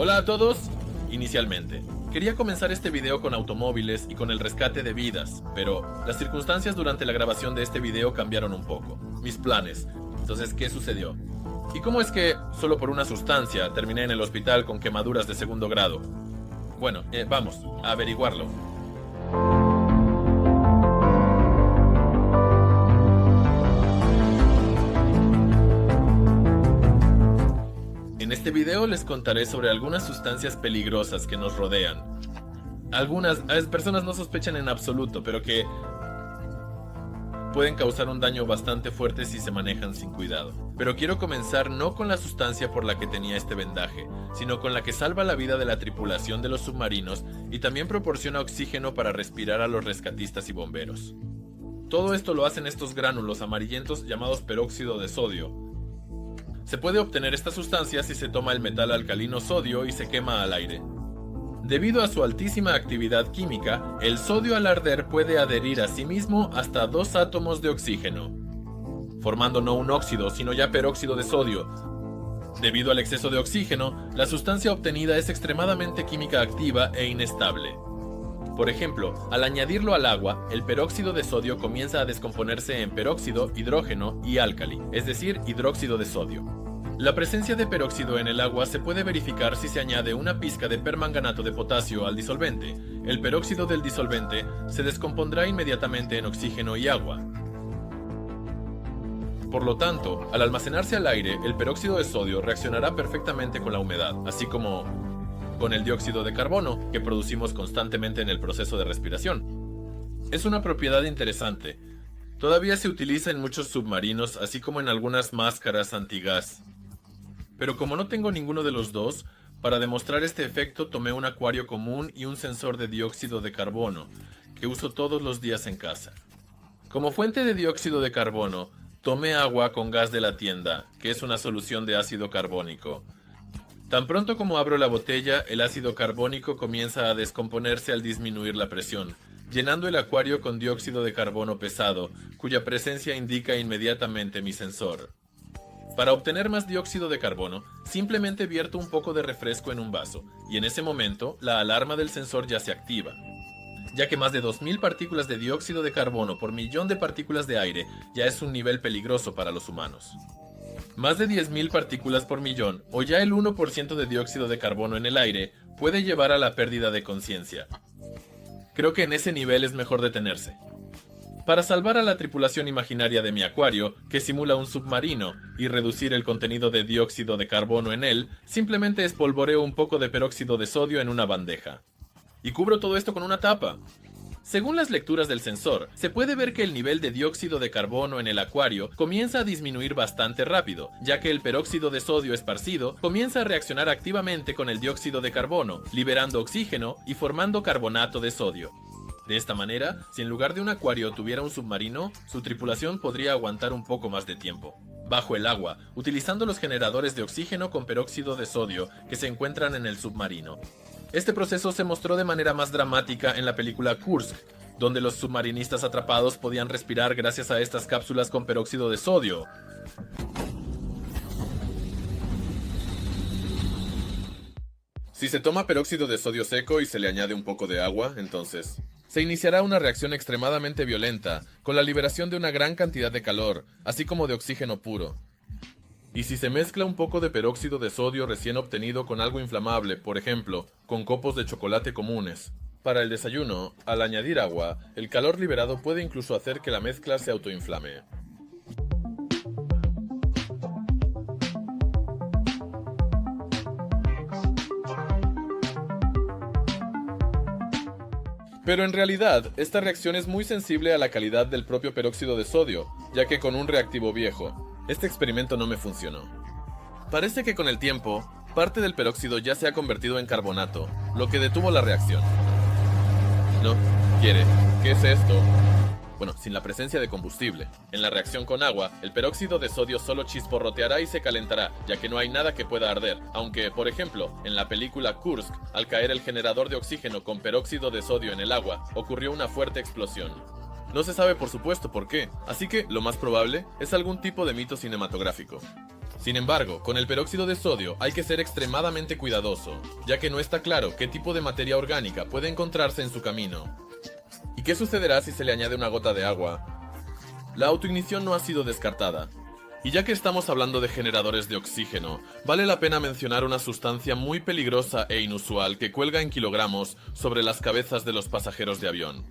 Hola a todos. Inicialmente, quería comenzar este video con automóviles y con el rescate de vidas, pero las circunstancias durante la grabación de este video cambiaron un poco. Mis planes. Entonces, ¿qué sucedió? ¿Y cómo es que, solo por una sustancia, terminé en el hospital con quemaduras de segundo grado? Bueno, vamos a averiguarlo. En este video les contaré sobre algunas sustancias peligrosas que nos rodean. Algunas personas no sospechan en absoluto, pero que pueden causar un daño bastante fuerte si se manejan sin cuidado. Pero quiero comenzar no con la sustancia por la que tenía este vendaje, sino con la que salva la vida de la tripulación de los submarinos y también proporciona oxígeno para respirar a los rescatistas y bomberos. Todo esto lo hacen estos gránulos amarillentos llamados peróxido de sodio. Se puede obtener esta sustancia si se toma el metal alcalino sodio y se quema al aire. Debido a su altísima actividad química, el sodio al arder puede adherir a sí mismo hasta 2 átomos de oxígeno, formando no un óxido, sino ya peróxido de sodio. Debido al exceso de oxígeno, la sustancia obtenida es extremadamente química activa e inestable. Por ejemplo, al añadirlo al agua, el peróxido de sodio comienza a descomponerse en peróxido, hidrógeno y álcali, es decir, hidróxido de sodio. La presencia de peróxido en el agua se puede verificar si se añade una pizca de permanganato de potasio al disolvente. El peróxido del disolvente se descompondrá inmediatamente en oxígeno y agua. Por lo tanto, al almacenarse al aire, el peróxido de sodio reaccionará perfectamente con la humedad, así como con el dióxido de carbono que producimos constantemente en el proceso de respiración. Es una propiedad interesante. Todavía se utiliza en muchos submarinos, así como en algunas máscaras antigas. Pero como no tengo ninguno de los dos, para demostrar este efecto tomé un acuario común y un sensor de dióxido de carbono, que uso todos los días en casa. Como fuente de dióxido de carbono, tomé agua con gas de la tienda, que es una solución de ácido carbónico. Tan pronto como abro la botella, el ácido carbónico comienza a descomponerse al disminuir la presión, llenando el acuario con dióxido de carbono pesado, cuya presencia indica inmediatamente mi sensor. Para obtener más dióxido de carbono, simplemente vierto un poco de refresco en un vaso, y en ese momento, la alarma del sensor ya se activa, ya que más de 2000 partículas de dióxido de carbono por millón de partículas de aire ya es un nivel peligroso para los humanos. Más de 10.000 partículas por millón, o ya el 1% de dióxido de carbono en el aire, puede llevar a la pérdida de conciencia. Creo que en ese nivel es mejor detenerse. Para salvar a la tripulación imaginaria de mi acuario, que simula un submarino, y reducir el contenido de dióxido de carbono en él, simplemente espolvoreo un poco de peróxido de sodio en una bandeja. Y cubro todo esto con una tapa. Según las lecturas del sensor, se puede ver que el nivel de dióxido de carbono en el acuario comienza a disminuir bastante rápido, ya que el peróxido de sodio esparcido comienza a reaccionar activamente con el dióxido de carbono, liberando oxígeno y formando carbonato de sodio. De esta manera, si en lugar de un acuario tuviera un submarino, su tripulación podría aguantar un poco más de tiempo. Bajo el agua, utilizando los generadores de oxígeno con peróxido de sodio que se encuentran en el submarino. Este proceso se mostró de manera más dramática en la película Kursk, donde los submarinistas atrapados podían respirar gracias a estas cápsulas con peróxido de sodio. Si se toma peróxido de sodio seco y se le añade un poco de agua, entonces se iniciará una reacción extremadamente violenta, con la liberación de una gran cantidad de calor, así como de oxígeno puro. Y si se mezcla un poco de peróxido de sodio recién obtenido con algo inflamable, por ejemplo, con copos de chocolate comunes. Para el desayuno, al añadir agua, el calor liberado puede incluso hacer que la mezcla se autoinflame. Pero en realidad, esta reacción es muy sensible a la calidad del propio peróxido de sodio, ya que con un reactivo viejo, este experimento no me funcionó. Parece que con el tiempo, parte del peróxido ya se ha convertido en carbonato, lo que detuvo la reacción. ¿No? ¿Quiere? ¿Qué es esto? Bueno, sin la presencia de combustible. En la reacción con agua, el peróxido de sodio solo chisporroteará y se calentará, ya que no hay nada que pueda arder. Aunque, por ejemplo, en la película Kursk, al caer el generador de oxígeno con peróxido de sodio en el agua, ocurrió una fuerte explosión. No se sabe por supuesto por qué, así que lo más probable es algún tipo de mito cinematográfico. Sin embargo, con el peróxido de sodio hay que ser extremadamente cuidadoso, ya que no está claro qué tipo de materia orgánica puede encontrarse en su camino. ¿Y qué sucederá si se le añade una gota de agua? La autoignición no ha sido descartada. Y ya que estamos hablando de generadores de oxígeno, vale la pena mencionar una sustancia muy peligrosa e inusual que cuelga en kilogramos sobre las cabezas de los pasajeros de avión.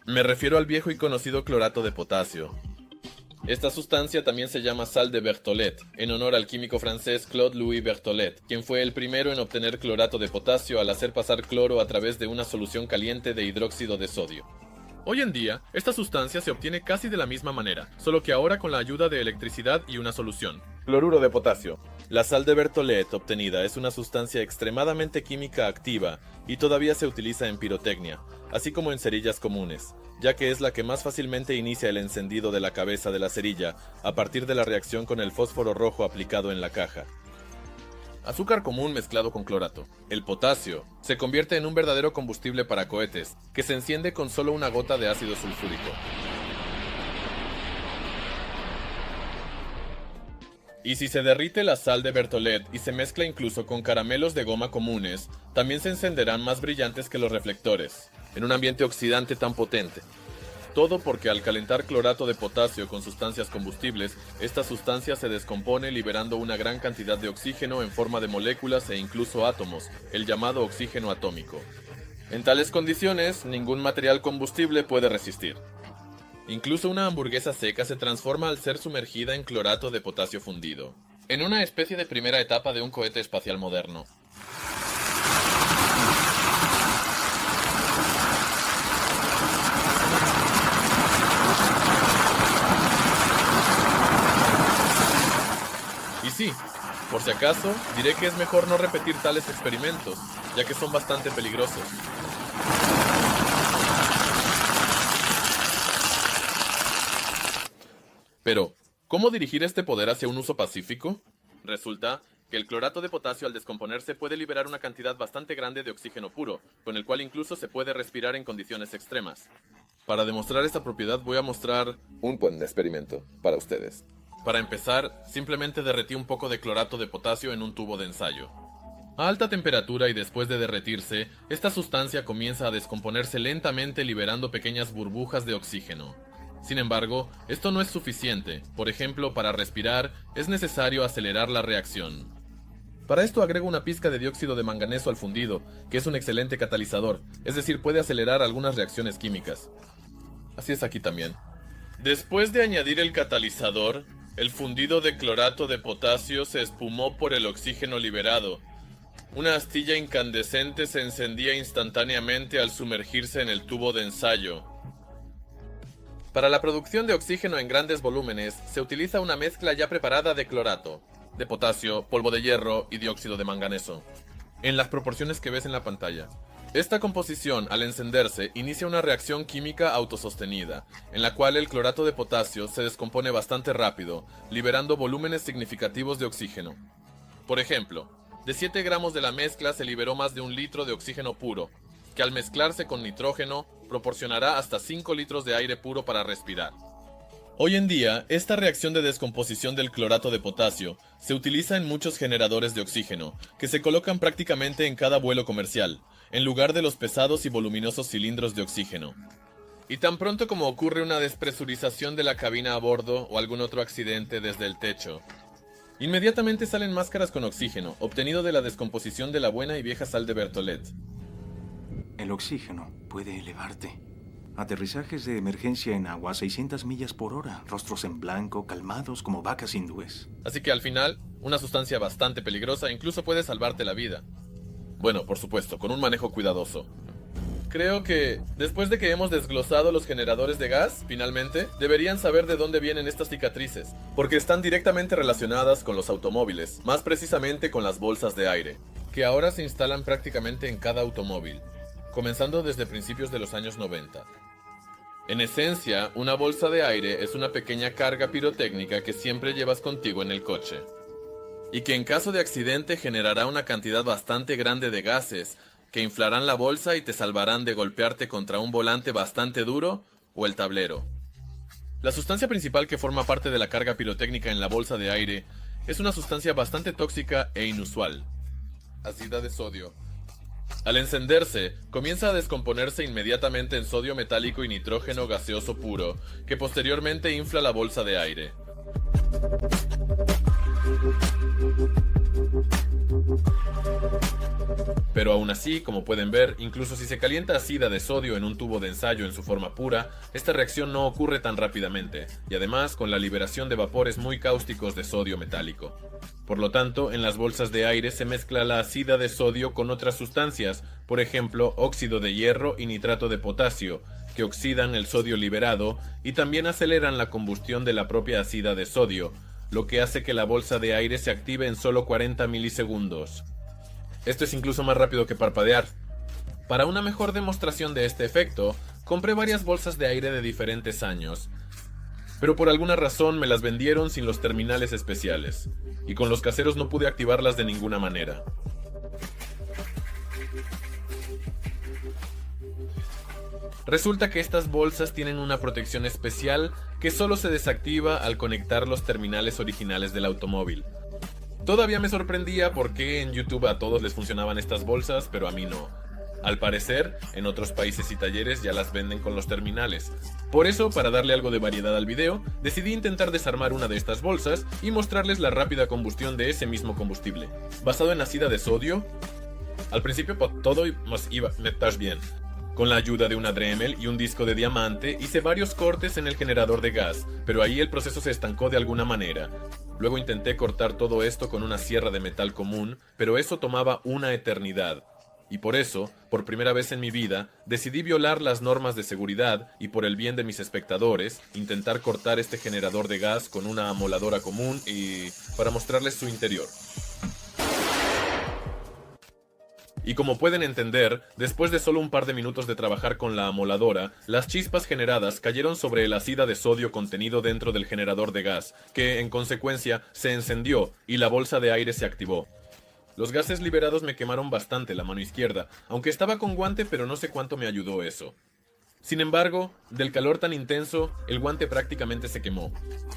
Me refiero al viejo y conocido clorato de potasio. Esta sustancia también se llama sal de Berthollet, en honor al químico francés Claude-Louis Berthollet, quien fue el primero en obtener clorato de potasio al hacer pasar cloro a través de una solución caliente de hidróxido de sodio. Hoy en día, esta sustancia se obtiene casi de la misma manera, solo que ahora con la ayuda de electricidad y una solución: cloruro de potasio. La sal de Berthollet obtenida es una sustancia extremadamente química activa y todavía se utiliza en pirotecnia, así como en cerillas comunes, ya que es la que más fácilmente inicia el encendido de la cabeza de la cerilla a partir de la reacción con el fósforo rojo aplicado en la caja. Azúcar común mezclado con clorato. El potasio se convierte en un verdadero combustible para cohetes, que se enciende con solo una gota de ácido sulfúrico. Y si se derrite la sal de Berthollet y se mezcla incluso con caramelos de goma comunes, también se encenderán más brillantes que los reflectores, en un ambiente oxidante tan potente. Todo porque al calentar clorato de potasio con sustancias combustibles, esta sustancia se descompone liberando una gran cantidad de oxígeno en forma de moléculas e incluso átomos, el llamado oxígeno atómico. En tales condiciones, ningún material combustible puede resistir. Incluso una hamburguesa seca se transforma al ser sumergida en clorato de potasio fundido, en una especie de primera etapa de un cohete espacial moderno. Y sí, por si acaso, diré que es mejor no repetir tales experimentos, ya que son bastante peligrosos. Pero, ¿cómo dirigir este poder hacia un uso pacífico? Resulta que el clorato de potasio al descomponerse puede liberar una cantidad bastante grande de oxígeno puro, con el cual incluso se puede respirar en condiciones extremas. Para demostrar esta propiedad voy a mostrar un buen experimento para ustedes. Para empezar, simplemente derretí un poco de clorato de potasio en un tubo de ensayo. A alta temperatura y después de derretirse, esta sustancia comienza a descomponerse lentamente liberando pequeñas burbujas de oxígeno. Sin embargo, esto no es suficiente. Por ejemplo, para respirar, es necesario acelerar la reacción. Para esto agrego una pizca de dióxido de manganeso al fundido, que es un excelente catalizador, es decir, puede acelerar algunas reacciones químicas. Así es aquí también. Después de añadir el catalizador, el fundido de clorato de potasio se espumó por el oxígeno liberado. Una astilla incandescente se encendía instantáneamente al sumergirse en el tubo de ensayo. Para la producción de oxígeno en grandes volúmenes, se utiliza una mezcla ya preparada de clorato, de potasio, polvo de hierro y dióxido de manganeso, en las proporciones que ves en la pantalla. Esta composición, al encenderse, inicia una reacción química autosostenida, en la cual el clorato de potasio se descompone bastante rápido, liberando volúmenes significativos de oxígeno. Por ejemplo, de 7 gramos de la mezcla se liberó más de 1 litro de oxígeno puro, que al mezclarse con nitrógeno, proporcionará hasta 5 litros de aire puro para respirar. Hoy en día, esta reacción de descomposición del clorato de potasio se utiliza en muchos generadores de oxígeno, que se colocan prácticamente en cada vuelo comercial, en lugar de los pesados y voluminosos cilindros de oxígeno. Y tan pronto como ocurre una despresurización de la cabina a bordo o algún otro accidente desde el techo, inmediatamente salen máscaras con oxígeno, obtenido de la descomposición de la buena y vieja sal de Berthollet. El oxígeno puede elevarte. Aterrizajes de emergencia en agua a 600 millas por hora, rostros en blanco, calmados como vacas hindúes. Así que al final, una sustancia bastante peligrosa incluso puede salvarte la vida. Bueno, por supuesto, con un manejo cuidadoso. Creo que, después de que hemos desglosado los generadores de gas, finalmente, deberían saber de dónde vienen estas cicatrices, porque están directamente relacionadas con los automóviles, más precisamente con las bolsas de aire, que ahora se instalan prácticamente en cada automóvil, comenzando desde principios de los años 90. En esencia, una bolsa de aire es una pequeña carga pirotécnica que siempre llevas contigo en el coche, y que en caso de accidente generará una cantidad bastante grande de gases que inflarán la bolsa y te salvarán de golpearte contra un volante bastante duro o el tablero. La sustancia principal que forma parte de la carga pirotécnica en la bolsa de aire Es una sustancia bastante tóxica e inusual. Ácida de sodio. Al encenderse, comienza a descomponerse inmediatamente en sodio metálico y nitrógeno gaseoso puro, que posteriormente infla la bolsa de aire. Pero aún así, como pueden ver, incluso si se calienta ácida de sodio en un tubo de ensayo en su forma pura, esta reacción no ocurre tan rápidamente, y además con la liberación de vapores muy cáusticos de sodio metálico. Por lo tanto, en las bolsas de aire se mezcla la ácida de sodio con otras sustancias, por ejemplo, óxido de hierro y nitrato de potasio, que oxidan el sodio liberado y también aceleran la combustión de la propia ácida de sodio, lo que hace que la bolsa de aire se active en solo 40 milisegundos. Esto es incluso más rápido que parpadear. Para una mejor demostración de este efecto, compré varias bolsas de aire de diferentes años, pero por alguna razón me las vendieron sin los terminales especiales, y con los caseros no pude activarlas de ninguna manera. Resulta que estas bolsas tienen una protección especial que solo se desactiva al conectar los terminales originales del automóvil. Todavía me sorprendía por qué en YouTube a todos les funcionaban estas bolsas, pero a mí no. Al parecer, en otros países y talleres ya las venden con los terminales. Por eso, para darle algo de variedad al video, decidí intentar desarmar una de estas bolsas y mostrarles la rápida combustión de ese mismo combustible. Basado en ácida de sodio, al principio todo iba bien. Con la ayuda de una Dremel y un disco de diamante, hice varios cortes en el generador de gas, pero ahí el proceso se estancó de alguna manera. Luego intenté cortar todo esto con una sierra de metal común, pero eso tomaba una eternidad. Y por eso, por primera vez en mi vida, decidí violar las normas de seguridad y por el bien de mis espectadores, intentar cortar este generador de gas con una amoladora común y para mostrarles su interior. Y como pueden entender, después de solo un par de minutos de trabajar con la amoladora, las chispas generadas cayeron sobre el ácida de sodio contenido dentro del generador de gas, que en consecuencia se encendió y la bolsa de aire se activó. Los gases liberados me quemaron bastante la mano izquierda, aunque estaba con guante, pero no sé cuánto me ayudó eso. Sin embargo, del calor tan intenso, el guante prácticamente se quemó,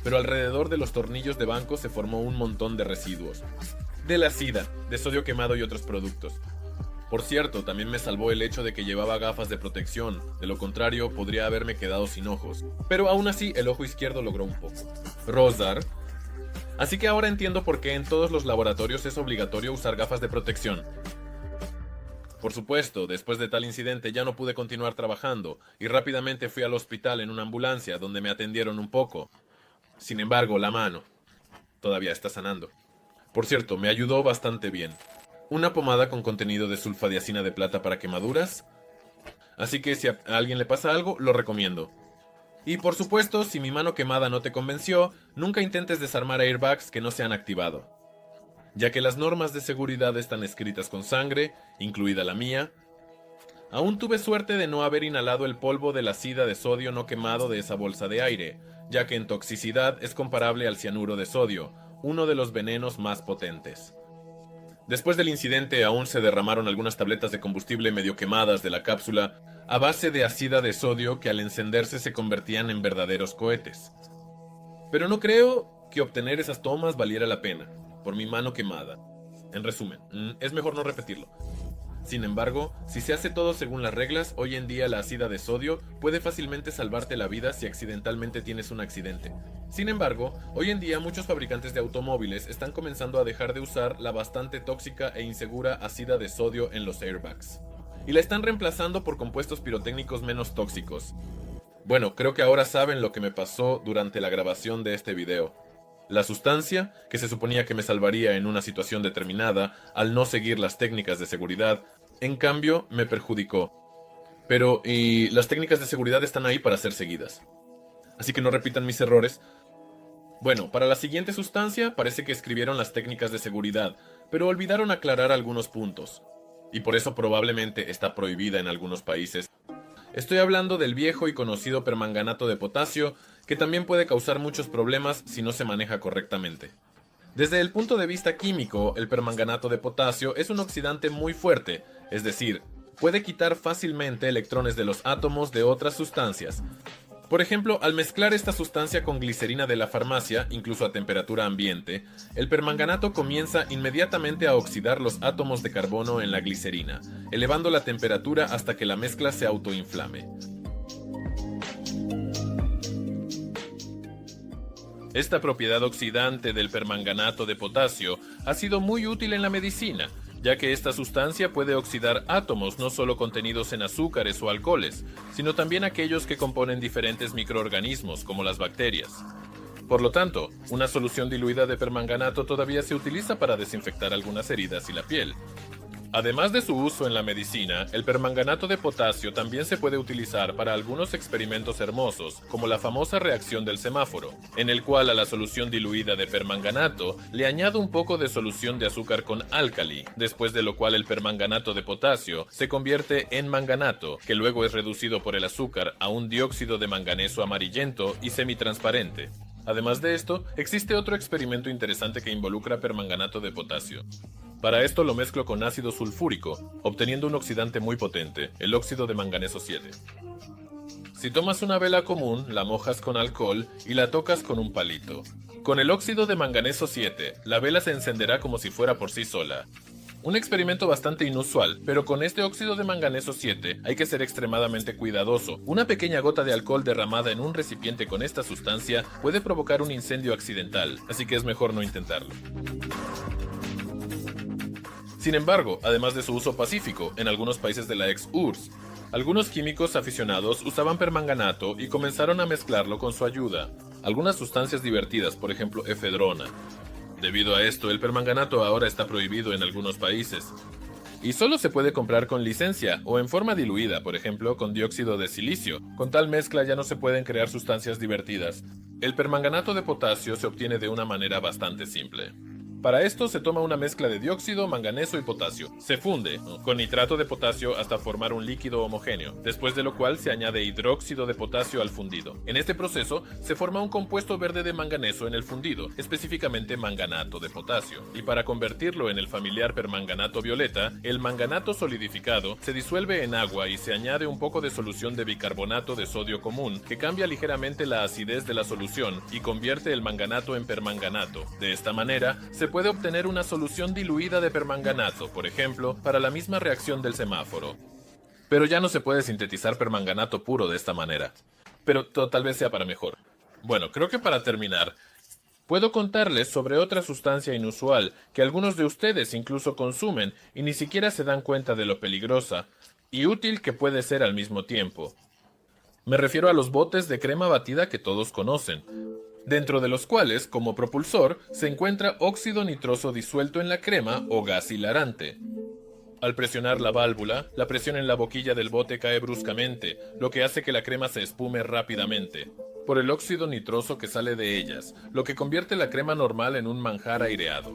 pero alrededor de los tornillos de banco se formó un montón de residuos. De la ácida, de sodio quemado y otros productos. Por cierto, también me salvó el hecho de que llevaba gafas de protección, de lo contrario podría haberme quedado sin ojos. Pero aún así, el ojo izquierdo logró un poco. Rosar. Así que ahora entiendo por qué en todos los laboratorios es obligatorio usar gafas de protección. Por supuesto, después de tal incidente ya no pude continuar trabajando, y rápidamente fui al hospital en una ambulancia donde me atendieron un poco. Sin embargo, la mano todavía está sanando. Por cierto, me ayudó bastante bien. Una pomada con contenido de sulfadiazina de plata para quemaduras. Así que si a alguien le pasa algo, lo recomiendo. Y por supuesto, si mi mano quemada no te convenció, nunca intentes desarmar airbags que no se han activado, ya que las normas de seguridad están escritas con sangre, incluida la mía. Aún tuve suerte de no haber inhalado el polvo de la ácida de sodio no quemado de esa bolsa de aire, ya que en toxicidad es comparable al cianuro de sodio, uno de los venenos más potentes. Después del incidente aún se derramaron algunas tabletas de combustible medio quemadas de la cápsula a base de ácida de sodio que al encenderse se convertían en verdaderos cohetes. Pero no creo que obtener esas tomas valiera la pena, por mi mano quemada. En resumen, es mejor no repetirlo. Sin embargo, si se hace todo según las reglas, hoy en día la ácida de sodio puede fácilmente salvarte la vida si accidentalmente tienes un accidente. Sin embargo, hoy en día muchos fabricantes de automóviles están comenzando a dejar de usar la bastante tóxica e insegura ácida de sodio en los airbags, y la están reemplazando por compuestos pirotécnicos menos tóxicos. Bueno, creo que ahora saben lo que me pasó durante la grabación de este video. La sustancia, que se suponía que me salvaría en una situación determinada al no seguir las técnicas de seguridad, en cambio me perjudicó. Pero, y las técnicas de seguridad están ahí para ser seguidas. Así que no repitan mis errores. Bueno, para la siguiente sustancia parece que escribieron las técnicas de seguridad, pero olvidaron aclarar algunos puntos. Y por eso probablemente está prohibida en algunos países. Estoy hablando del viejo y conocido permanganato de potasio, que también puede causar muchos problemas si no se maneja correctamente. Desde el punto de vista químico, el permanganato de potasio es un oxidante muy fuerte, es decir, puede quitar fácilmente electrones de los átomos de otras sustancias. Por ejemplo, al mezclar esta sustancia con glicerina de la farmacia, incluso a temperatura ambiente, el permanganato comienza inmediatamente a oxidar los átomos de carbono en la glicerina, elevando la temperatura hasta que la mezcla se autoinflame. Esta propiedad oxidante del permanganato de potasio ha sido muy útil en la medicina, ya que esta sustancia puede oxidar átomos no solo contenidos en azúcares o alcoholes, sino también aquellos que componen diferentes microorganismos, como las bacterias. Por lo tanto, una solución diluida de permanganato todavía se utiliza para desinfectar algunas heridas y la piel. Además de su uso en la medicina, el permanganato de potasio también se puede utilizar para algunos experimentos hermosos, como la famosa reacción del semáforo, en el cual a la solución diluida de permanganato le añado un poco de solución de azúcar con álcali, después de lo cual el permanganato de potasio se convierte en manganato, que luego es reducido por el azúcar a un dióxido de manganeso amarillento y semitransparente. Además de esto, existe otro experimento interesante que involucra permanganato de potasio. Para esto lo mezclo con ácido sulfúrico, obteniendo un oxidante muy potente, el óxido de manganeso 7. Si tomas una vela común, la mojas con alcohol y la tocas con un palito. Con el óxido de manganeso 7, la vela se encenderá como si fuera por sí sola. Un experimento bastante inusual, pero con este óxido de manganeso 7 hay que ser extremadamente cuidadoso. Una pequeña gota de alcohol derramada en un recipiente con esta sustancia puede provocar un incendio accidental, así que es mejor no intentarlo. Sin embargo, además de su uso pacífico en algunos países de la ex-URSS, algunos químicos aficionados usaban permanganato y comenzaron a mezclarlo con su ayuda. Algunas sustancias divertidas, por ejemplo efedrona. Debido a esto, el permanganato ahora está prohibido en algunos países. Y solo se puede comprar con licencia o en forma diluida, por ejemplo, con dióxido de silicio. Con tal mezcla ya no se pueden crear sustancias divertidas. El permanganato de potasio se obtiene de una manera bastante simple. Para esto se toma una mezcla de dióxido, manganeso y potasio. Se funde con nitrato de potasio hasta formar un líquido homogéneo, después de lo cual se añade hidróxido de potasio al fundido. En este proceso se forma un compuesto verde de manganeso en el fundido, específicamente manganato de potasio. Y para convertirlo en el familiar permanganato violeta, el manganato solidificado se disuelve en agua y se añade un poco de solución de bicarbonato de sodio común, que cambia ligeramente la acidez de la solución y convierte el manganato en permanganato. De esta manera, se puede obtener una solución diluida de permanganato, por ejemplo, para la misma reacción del semáforo. Pero ya no se puede sintetizar permanganato puro de esta manera. Pero tal vez sea para mejor. Bueno, creo que para terminar, puedo contarles sobre otra sustancia inusual que algunos de ustedes incluso consumen y ni siquiera se dan cuenta de lo peligrosa y útil que puede ser al mismo tiempo. Me refiero a los botes de crema batida que todos conocen, dentro de los cuales, como propulsor, se encuentra óxido nitroso disuelto en la crema o gas hilarante. Al presionar la válvula, la presión en la boquilla del bote cae bruscamente, lo que hace que la crema se espume rápidamente, por el óxido nitroso que sale de ellas, lo que convierte la crema normal en un manjar aireado.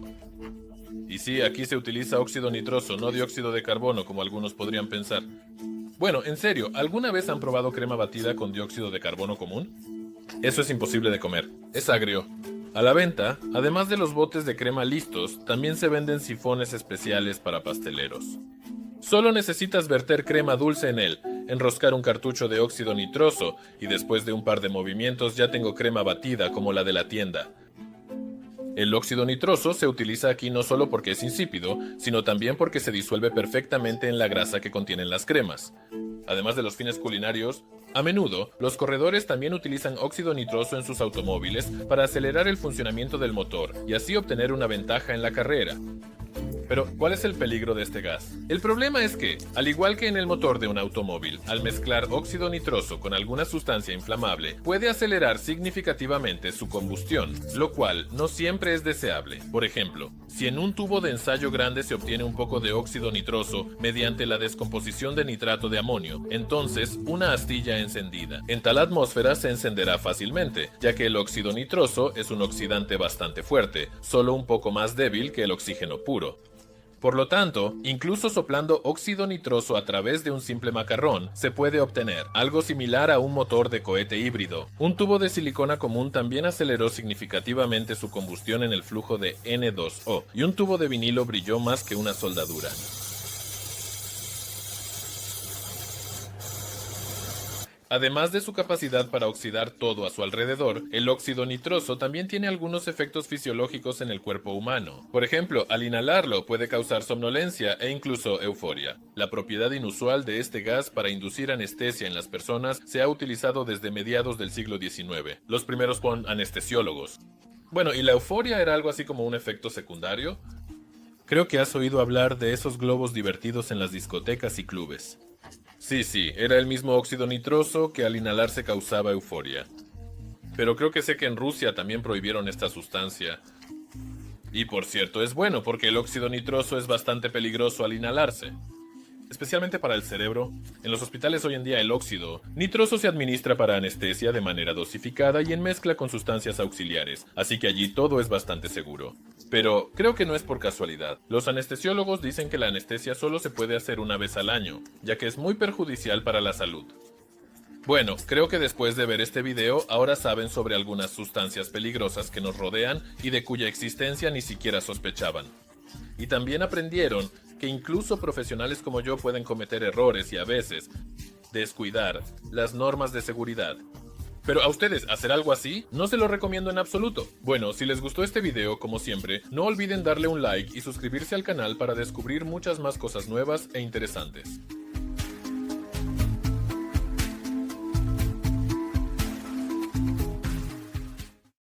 Y sí, aquí se utiliza óxido nitroso, no dióxido de carbono, como algunos podrían pensar. Bueno, en serio, ¿alguna vez han probado crema batida con dióxido de carbono común? Eso es imposible de comer, es agrio. A la venta, además de los botes de crema listos, también se venden sifones especiales para pasteleros. Solo necesitas verter crema dulce en él, enroscar un cartucho de óxido nitroso y después de un par de movimientos ya tengo crema batida como la de la tienda. El óxido nitroso se utiliza aquí no solo porque es insípido, sino también porque se disuelve perfectamente en la grasa que contienen las cremas. Además de los fines culinarios, a menudo, los corredores también utilizan óxido nitroso en sus automóviles para acelerar el funcionamiento del motor y así obtener una ventaja en la carrera. Pero, ¿cuál es el peligro de este gas? El problema es que, al igual que en el motor de un automóvil, al mezclar óxido nitroso con alguna sustancia inflamable, puede acelerar significativamente su combustión, lo cual no siempre es deseable. Por ejemplo, si en un tubo de ensayo grande se obtiene un poco de óxido nitroso mediante la descomposición de nitrato de amonio, entonces una astilla encendida en tal atmósfera se encenderá fácilmente, ya que el óxido nitroso es un oxidante bastante fuerte, solo un poco más débil que el oxígeno puro. Por lo tanto, incluso soplando óxido nitroso a través de un simple macarrón, se puede obtener algo similar a un motor de cohete híbrido. Un tubo de silicona común también aceleró significativamente su combustión en el flujo de N2O, y un tubo de vinilo brilló más que una soldadura. Además de su capacidad para oxidar todo a su alrededor, el óxido nitroso también tiene algunos efectos fisiológicos en el cuerpo humano. Por ejemplo, al inhalarlo puede causar somnolencia e incluso euforia. La propiedad inusual de este gas para inducir anestesia en las personas se ha utilizado desde mediados del siglo XIX. Los primeros son anestesiólogos. Bueno, ¿y la euforia era algo así como un efecto secundario? Creo que has oído hablar de esos globos divertidos en las discotecas y clubes. Sí, era el mismo óxido nitroso que al inhalarse causaba euforia. Pero creo que sé que en Rusia también prohibieron esta sustancia. Y por cierto, es bueno porque el óxido nitroso es bastante peligroso al inhalarse. Especialmente para el cerebro. En los hospitales hoy en día el óxido nitroso se administra para anestesia de manera dosificada y en mezcla con sustancias auxiliares, así que allí todo es bastante seguro. Pero creo que no es por casualidad. Los anestesiólogos dicen que la anestesia solo se puede hacer una vez al año, ya que es muy perjudicial para la salud. Bueno, creo que después de ver este video, ahora saben sobre algunas sustancias peligrosas que nos rodean y de cuya existencia ni siquiera sospechaban. Y también aprendieron que incluso profesionales como yo pueden cometer errores y a veces descuidar las normas de seguridad. Pero a ustedes, ¿hacer algo así? No se lo recomiendo en absoluto. Bueno, si les gustó este video, como siempre, no olviden darle un like y suscribirse al canal para descubrir muchas más cosas nuevas e interesantes.